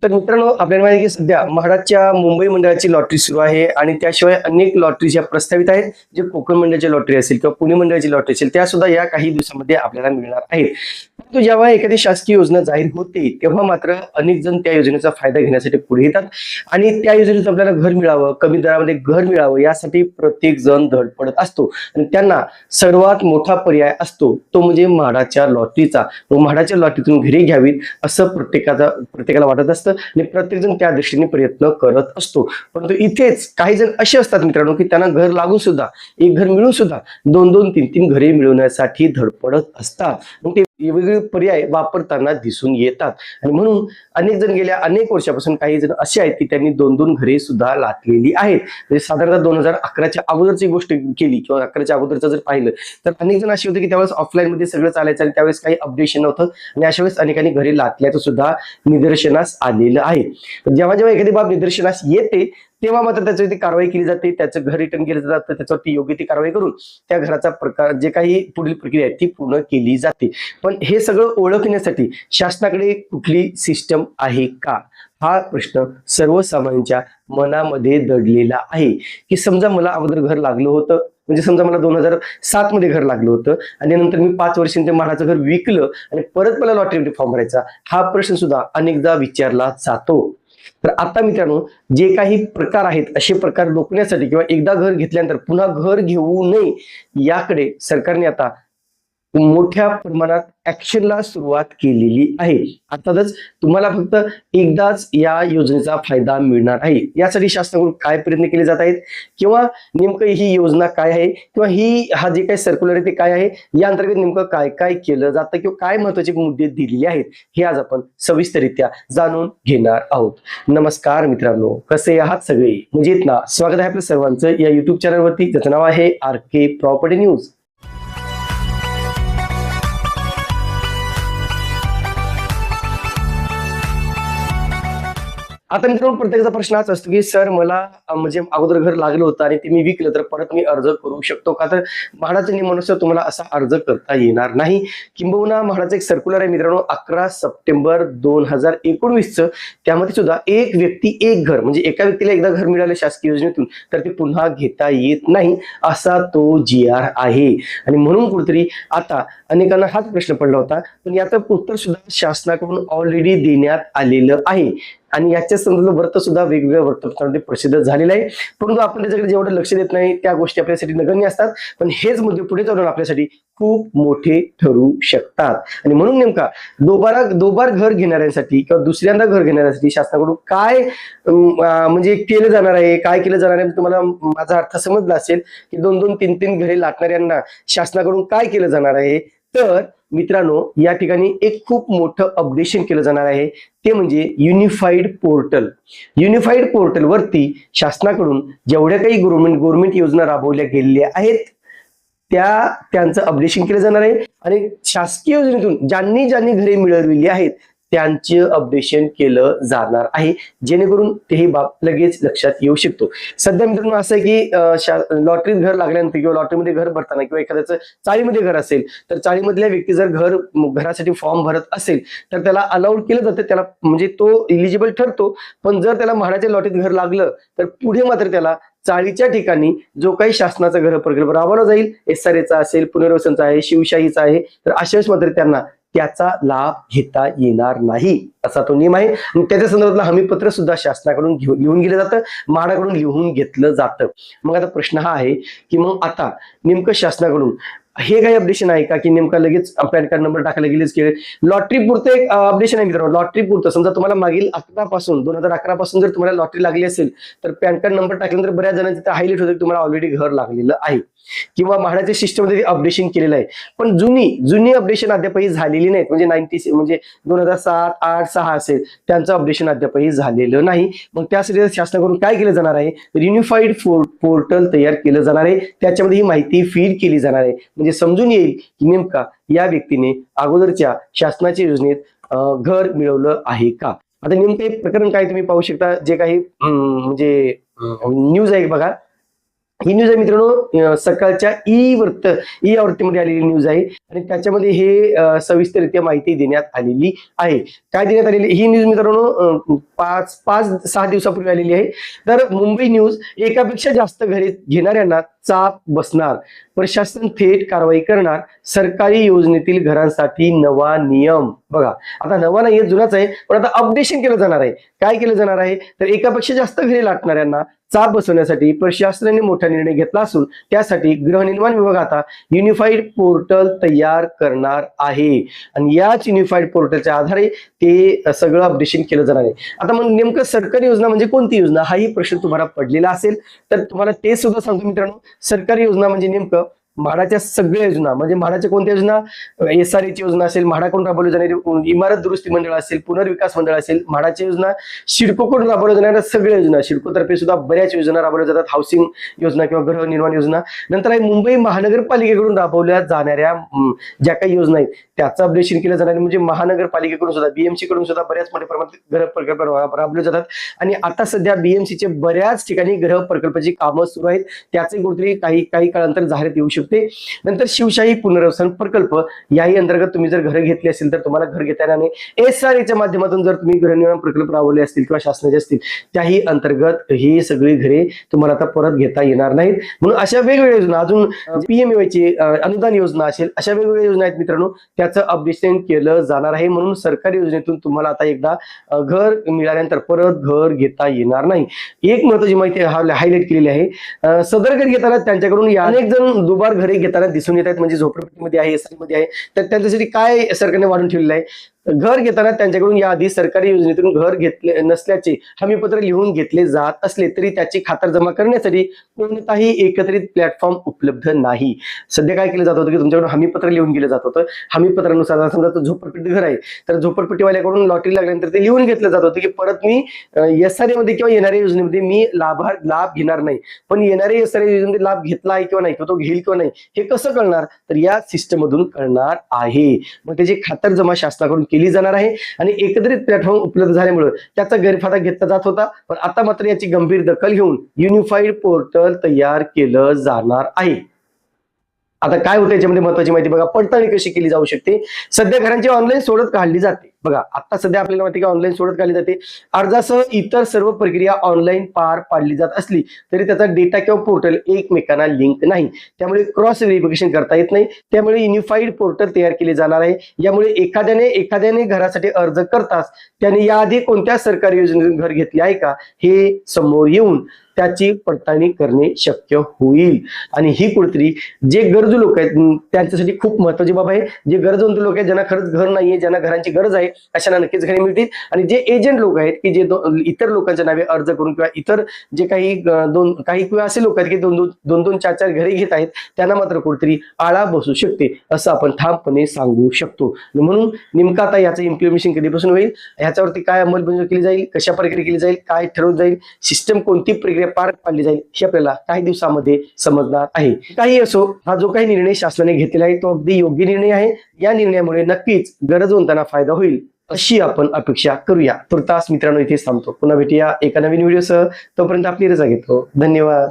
तर मित्रांनो, आपल्याला माहिती आहे की सध्या म्हाडाच्या मुंबई मंडळाची लॉटरी सुरू आहे आणि त्याशिवाय अनेक लॉटरी ज्या प्रस्तावित आहेत, जे कोकण मंडळाची लॉटरी असेल किंवा पुणे मंडळाची लॉटरी असेल, त्या सुद्धा या काही दिवसांमध्ये आपल्याला मिळणार आहेत. परंतु जेव्हा एखादी शासकीय योजना जाहीर होते, तेव्हा मात्र अनेक जण त्या योजनेचा फायदा घेण्यासाठी पुढे येतात आणि त्या योजनेतून आपल्याला घर मिळावं, कमी दरामध्ये घर मिळावं, यासाठी प्रत्येक जण धडपडत असतो आणि त्यांना सर्वात मोठा पर्याय असतो तो म्हणजे म्हाडाच्या लॉटरीचा. म्हाडाच्या लॉटरीतून घरे घ्यावीत असं प्रत्येकाला वाटत असतं आणि प्रत्येक जण त्या दृष्टीने प्रयत्न करत असतो. परंतु इथेच काही जण असे असतात मित्रांनो की त्यांना घर लागून सुद्धा, एक घर मिळून सुद्धा 2-2, 3-3 घरे मिळवण्यासाठी धडपडत असतात. मग ते वेगवेगळे पर्याय वापरताना दिसून येतात आणि म्हणून अनेक जण गेल्या अनेक वर्षापासून काही जण असे आहेत की त्यांनी 2-2 घरे सुद्धा लाटलेली आहेत. म्हणजे साधारणतः 2011च्या अगोदरची गोष्ट केली किंवा 11च्या अगोदरचं जर पाहिलं तर अनेक जण असे होते की त्यावेळेस ऑफलाईन मध्ये सगळं चालायचं आणि त्यावेळेस काही अपडेशन नव्हतं आणि अशा वेळेस अनेकांनी घरे लाटल्याचं सुद्धा निदर्शनास आलेलं आहे. जेव्हा जेव्हा एखादी बाब निदर्शनास येते तेव्हा मात्र त्याच्यावरती कारवाई केली जाते, त्याचं घर रिटर्न केलं जातं, त्याच्यावरती योग्य ती कारवाई करून त्या घराचा प्रकार जे काही पुढील प्रक्रिया आहे ती पूर्ण केली जाते. पण हे सगळं ओळखण्यासाठी शासनाकडे कुठली सिस्टम आहे का, हा प्रश्न सर्वसामान्यांच्या मनामध्ये दडलेला आहे. की समजा मला अगोदर घर लागलं होतं, म्हणजे समजा मला 2007 मध्ये घर लागलं होतं आणि नंतर मी 5 वर्षांनी ते म्हाडाचं घर विकलं आणि परत मला लॉटरीमध्ये फॉर्म भरायचा, हा प्रश्न सुद्धा अनेकदा विचारला जातो. तर आता मित्रांनो, जे काही प्रकार आहेत असे प्रकार रोखण्यासाठी किंवा एकदा घर घेतल्यानंतर पुन्हा घर घेऊ नये याकडे सरकारने आता मोठ्या प्रमाणात ऍक्शनला सुरुवात केलेली आहे. अर्थातच तुम्हाला फक्त एकदाच या योजनेचा फायदा मिळणार आहे. यासाठी शासनाकडून काय प्रयत्न केले जात आहेत किंवा नेमकं ही योजना काय आहे किंवा हा जे काही सर्क्युलर आहे ते काय आहे, या अंतर्गत नेमकं काय काय केलं जातं किंवा काय महत्वाचे मुद्दे दिलेले आहेत, हे आज आपण सविस्तररित्या जाणून घेणार आहोत. नमस्कार मित्रांनो, कसे आहात सगळे? मजेत ना? स्वागत आहे आपल्या सर्वांचं या युट्यूब चॅनलवरती, ज्याचं नाव आहे RK प्रॉपर्टी न्यूज. आता मित्रांनो, प्रत्येकाचा प्रश्न हाच असतो की सर मला म्हणजे अगोदर घर लागलं होतं आणि ते मी विकलं तर परत मी अर्ज करू शकतो का? तर म्हाडाच्या नियमानुसार तुम्हाला असा अर्ज करता येणार नाही. किंबहुना म्हाडाचं एक सर्क्युलर आहे मित्रांनो 11 सप्टेंबर 2019 त्यामध्ये सुद्धा एक व्यक्ती एक घर, म्हणजे एका व्यक्तीला एकदा घर मिळालं शासकीय योजनेतून तर ते पुन्हा घेता येत नाही असा तो GR आहे. आणि म्हणून कुठेतरी आता अनेकांना हाच प्रश्न पडला होता, पण याचं उत्तर सुद्धा शासनाकडून ऑलरेडी देण्यात आलेलं आहे आणि याच्या संदर्भात वृत्त सुद्धा वेगवेगळ्या वृत्तपत्रांमध्ये प्रसिद्ध झालेलं आहे. परंतु आपण त्याच्याकडे जेवढं लक्ष देत नाही त्या गोष्टी आपल्यासाठी नगण्य असतात, पण हेच मुद्दे पुढे जाऊन आपल्यासाठी खूप मोठे ठरू शकतात. आणि म्हणून नेमका दोबार घर घेणाऱ्यांसाठी किंवा दुसऱ्यांदा घर घेणाऱ्यांसाठी शासनाकडून काय म्हणजे केलं जाणार आहे, काय केलं जाणार आहे, तुम्हाला माझा अर्थ समजला असेल की 2-2, 3-3 घरे लाटणाऱ्यांना शासनाकडून काय केलं जाणार आहे. तर मित्रांनो, या ठिकाणी एक खूप मोठं अपडेशन केलं जाणार आहे, ते म्हणजे युनिफाईड पोर्टल. युनिफाईड पोर्टल वरती शासनाकडून जेवढ्या काही गव्हर्नमेंट योजना राबवल्या गेलेल्या आहेत त्यांचं अपडेशन केलं जाणार आहे आणि शासकीय योजनेतून ज्यांनी घरे मिळवलेली आहेत त्यांचे अपडेशन केलं जाणार आहे, जेणेकरून ते बाब लगेच लक्षात येऊ शकतो. सध्या मित्रांनो असं आहे की लॉटरीत घर लागल्यानंतर किंवा लॉटरीमध्ये घर भरताना किंवा एखाद्याचं चाळीमध्ये घर असेल तर चाळीमधल्या व्यक्ती जर घरासाठी फॉर्म भरत असेल तर त्याला अलाउड केलं जातं, त्याला म्हणजे तो इलिजिबल ठरतो. पण जर त्याला म्हाडाच्या लॉटरीत घर लागलं तर पुढे मात्र त्याला चाळीच्या ठिकाणी जो काही शासनाचा घर प्रकल्प राबवला जाईल, SRAचा असेल, पुनर्वसनचा आहे, शिवशाहीचा आहे, तर अशा वेळेस मात्र त्यांना त्याचा लाभ घेता येणार नाही असा तो नियम आहे. आणि त्याच्या संदर्भातलं हमीपत्र सुद्धा शासनाकडून लिहून गेलं जातं, म्हाडाकडून लिहून घेतलं जातं. मग आता प्रश्न हा आहे की मग आता नेमकं शासनाकडून हे काही अपडेशन आहे का की नेमका लगेच पॅन कार्ड नंबर टाकायला गेलेच की लॉटरी पुरतं एक अपडेशन आहे मित्रांनो. लॉटरी पुरतं समजा तुम्हाला मागील 2011 पासून जर तुम्हाला लॉटरी लागली असेल तर पॅन कार्ड नंबर टाकल्यानंतर बऱ्याच जणांचे तिथे हायलाइट होतं की तुम्हाला ऑलरेडी घर लागलेलं आहे किंवा म्हाडाच्या सिस्टममध्ये अपडेशन केलेलं आहे. पण जुनी अपडेशन अद्यापही झालेली नाहीत, म्हणजे 2007, 8, 6 असेल त्यांचं अपडेशन अद्यापही झालेलं नाही. मग त्यासाठी शासनाकडून काय केलं जाणार आहे, युनिफाईड पोर्टल तयार केलं जाणार आहे, त्याच्यामध्ये ही माहिती फीड केली जाणार आहे, म्हणजे समजून येईल की नेमका या व्यक्तीने अगोदरच्या शासनाच्या योजनेत घर मिळवलं आहे का. आता नेमकं प्रकरण काय तुम्ही पाहू शकता, जे काही म्हणजे न्यूज आहे बघा. ही न्यूज आहे मित्रांनो, सकाळच्या ई आवृत्तीमध्ये आलेली न्यूज आहे आणि त्याच्यामध्ये हे सविस्तररित्या माहिती देण्यात आलेली आहे. काय देण्यात आलेली ही न्यूज मित्रांनो 5-6 दिवसापूर्वी आलेली आहे. तर मुंबई न्यूज, एकापेक्षा जास्त घरे घेणाऱ्यांना चाप बसणार, प्रशासन थेट कारवाई करणार, सरकारी योजनेतील घरांसाठी नवा नियम. बघा, आता नवा नाही, जुनाच आहे, पण आता अपडेशन केलं जाणार आहे. काय केलं जाणार आहे तर एकापेक्षा जास्त घरे लाटणाऱ्यांना चाप बसवण्यासाठी प्रशासनाने मोठा निर्णय घेतला असून त्यासाठी गृहनिर्माण विभाग आता युनिफाईड पोर्टल तयार करणार आहे आणि याच युनिफाईड पोर्टलच्या आधारे ते सगळं अपडेशन केलं जाणार आहे. आता मग नेमकं सरकारी योजना म्हणजे कोणती योजना, हाही प्रश्न तुम्हाला पडलेला असेल, तर तुम्हाला ते सुद्धा सांगतो मित्रांनो. सरकारी योजना म्हणजे नेमकं म्हाडाच्या सगळ्या योजना, म्हणजे म्हाडाच्या कोणत्या योजना, SRA ची योजना असेल, म्हाडाकडून राबवली जाणारी इमारत दुरुस्ती मंडळ असेल, पुनर्विकास मंडळ असेल, म्हाडाची योजना, सिडकोकडून राबवल्या जाणाऱ्या सगळ्या योजना, सिडकोतर्फे सुद्धा बऱ्याच योजना राबवल्या जातात, हाऊसिंग योजना किंवा गृहनिर्माण योजना. नंतर आहे मुंबई महानगरपालिकेकडून राबवल्या जाणाऱ्या ज्या काही योजना आहेत त्याचं अपडेशन केलं जाणार, म्हणजे महानगरपालिकेकडून सुद्धा, BMC कडून सुद्धा बऱ्याच मोठ्या प्रमाणात गृह प्रकल्प राबवले जातात आणि आता सध्या BMC चे बऱ्याच ठिकाणी गृह प्रकल्पाची कामं सुरू आहेत. त्याचे कुठेतरी काही काळानंतर जाहिरात येऊ शकते. नंतर शिवशाही पुनर्वसन प्रकल्प, याही अंतर्गत तुम्ही जर घर घेतली असेल तर तुम्हाला घर घेता येणार नाही. SRA माध्यमातून जर तुम्ही गृहनिर्माण प्रकल्प राबवले असतील किंवा शासनाचे असतील त्याही अंतर्गत ही सगळी घरे तुम्हाला आता परत घेता येणार नाहीत. म्हणून अशा वेगवेगळ्या योजना, अजून PMAY ची अनुदान योजना असेल, अशा वेगवेगळ्या योजना आहेत मित्रांनो, त्याचं अपडेशन केलं जाणार आहे. म्हणून सरकारी योजनेतून तुम्हाला आता एकदा घर मिळाल्यानंतर परत घर घेता येणार नाही. एक महत्त्वाची माहिती हायलाइट केलेली आहे, सदर घर घेताना त्यांच्याकडून अनेक जण दुबार घरे घेताना दिसून येत आहेत, म्हणजे झोपडपट्टीमध्ये आहे, SRA मध्ये आहे, तर त्यांच्यासाठी काय सरकारने वाढून ठेवलेलं आहे, घर घेताना त्यांच्याकडून याआधी सरकारी योजनेतून घर घेतले नसल्याचे हमीपत्र लिहून घेतले जात असले तरी त्याची खातरजमा करण्यासाठी कोणताही एकत्रित प्लॅटफॉर्म उपलब्ध नाही. सध्या काय केलं जात होतं की तुमच्याकडून हमीपत्र लिहून गेलं जात होतं. हमीपत्रानुसार समजा झोपडपट्टी घर आहे तर झोपडपट्टीवाल्याकडून लॉटरी लागल्यानंतर ते लिहून घेतलं जात होतं की परत मी SRA मध्ये किंवा येणाऱ्या योजनेमध्ये मी लाभ घेणार नाही. पण येणाऱ्या SRA योजनेमध्ये लाभ घेतला आहे किंवा नाही, किंवा तो घेईल किंवा नाही, हे कसं कळणार, तर या सिस्टम मधून कळणार आहे. मग त्याची खातरजमा शासनाकडून केली जाणार आहे आणि एकत्रित प्लॅटफॉर्म उपलब्ध झाल्यामुळे त्याचा गैरफायदा घेतला जात होता. पण आता मात्र याची गंभीर दखल घेऊन युनिफाईड पोर्टल तयार केलं जाणार आहे. आता काय होतं याच्यामध्ये महत्वाची माहिती बघा, पडताळणी कशी केली जाऊ शकते. सध्या घरांची ऑनलाईन सोडत काढली जाते. बघा, आता सध्या आपल्याला माहिती का ऑनलाईन सोडत काढली जाते. अर्जासह इतर सर्व प्रक्रिया ऑनलाईन पार पाडली जात असली तरी त्याचा डेटा किंवा पोर्टल एकमेकांना लिंक नाही, त्यामुळे क्रॉस व्हेरिफिकेशन करता येत नाही. त्यामुळे युनिफाईड पोर्टल तयार केले जाणार आहे. यामुळे एखाद्याने घरासाठी अर्ज करताच त्याने याआधी कोणत्या सरकारी योजनेतून घर घेतले आहे का हे समोर येऊन त्याची पडताळणी करणे शक्य होईल. आणि ही कुठेतरी जे गरजू लोक आहेत त्यांच्यासाठी खूप महत्वाची बाब आहे. जे गरजवंत लोक आहेत, ज्यांना खरंच घर नाहीये, ज्यांना घरांची गरज आहे, अशांना नक्कीच घरे मिळतील. आणि जे एजंट लोक आहेत की जे इतर लोकांच्या नावे अर्ज करून किंवा इतर जे काही किंवा असे लोक आहेत की दोन 4 घरे घेत आहेत, त्यांना मात्र कुठेतरी आळा बसू शकते असं आपण ठामपणे सांगू शकतो. म्हणून नेमकं आता याचं इम्प्लिमेंटेशन कधीपासून होईल, ह्याच्यावरती काय अंमलबजावणी केली जाईल, कशा प्रकारे केली जाईल, काय ठरवलं जाईल, सिस्टम कोणती प्रक्रिया पार पाडली जाईल, हे आपल्याला काही दिवसामध्ये समजणार आहे. काही असो, हा जो काही निर्णय शासनाने घेतलेला आहे तो अगदी योग्य निर्णय आहे. या निर्णयामुळे नक्कीच गरजवंतांना फायदा होईल अशी आपण अपेक्षा करूया. तुर्तास मित्रांनो इथेच थांबतो. पुन्हा भेटूया एका नवीन व्हिडिओसह. तोपर्यंत आपली रजा घेतो. धन्यवाद.